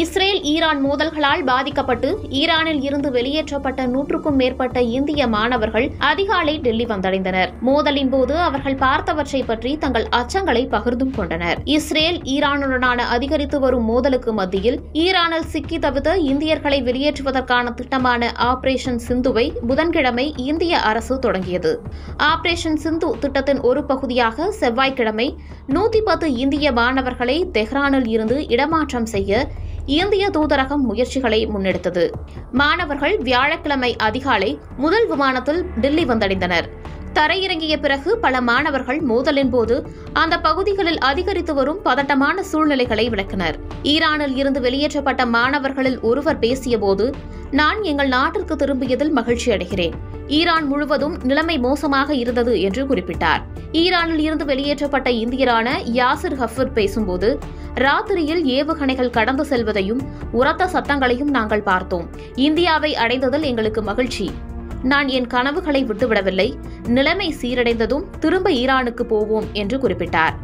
Israel Iran மோதல்களால் பாதிக்கப்பட்டு ஈரானில் இருந்து வெளியேற்றப்பட்ட 100க்கும் மேற்பட்ட இந்திய மாணவர்கள் அதிகாலை டெல்லி வந்தடைந்தனர். மோதலின் போது அவர்கள் பார்த்தவற்றை பற்றி தங்கள் அச்சங்களை பகிர்ந்தும் கொண்டனர். இஸ்ரேல் ஈரானுடனான அதிகரித்து வரும் மோதலுக்கு மத்தியில் ஈரானில் சிக்கி தவித்த இந்தியர்களை வெளியேற்றுவதற்கான திட்டமான ஆபரேஷன் சிந்துவை புதன்கிழமை இந்திய அரசு தொடங்கியது. ஆபரேஷன் சிந்து திட்டத்தின் ஒரு பகுதியாக செவ்வாய்க்கிழமை 110 இந்திய மாணவர்களை தெஹ்ரானில் இருந்து இடமாற்றம் செய்ய இந்திய தூதரகம் முயற்சிகளை முன்னெடுத்தது. மாணவர்கள் வியாழக்கிழமை அதிகாலை முதல் விமானத்தில் டெல்லி வந்தடைந்தனர். தரையிறங்கிய பிறகு பல மாணவர்கள் மோதலின் போது அந்த பகுதிகளில் அதிகரித்து வரும் பதட்டமான சூழ்நிலைகளை விளக்கினர். ஈரானில் இருந்து வெளியேற்றப்பட்ட மாணவர்களில் ஒருவர் பேசியபோது, நான் எங்கள் நாட்டிற்கு திரும்பியதில் மகிழ்ச்சி அடைகிறேன். ஈரான் முழுவதும் நிலைமை மோசமாக இருந்தது என்று குறிப்பிட்டார். ஈரானில் இருந்து வெளியேற்றப்பட்ட இந்தியரான யாசிர் ஹஃபர் பேசும்போது, ராத்திரியில் ஏவுகணைகள் கடந்து செல்வதையும் உரத்த சத்தங்களையும் நாங்கள் பார்த்தோம். இந்தியாவை அடைந்ததில் எங்களுக்கு மகிழ்ச்சி. நான் என் கனவுகளை விட்டுவிடவில்லை. நிலைமை சீரடைந்ததும் திரும்ப ஈரானுக்கு போவோம் என்று குறிப்பிட்டார்.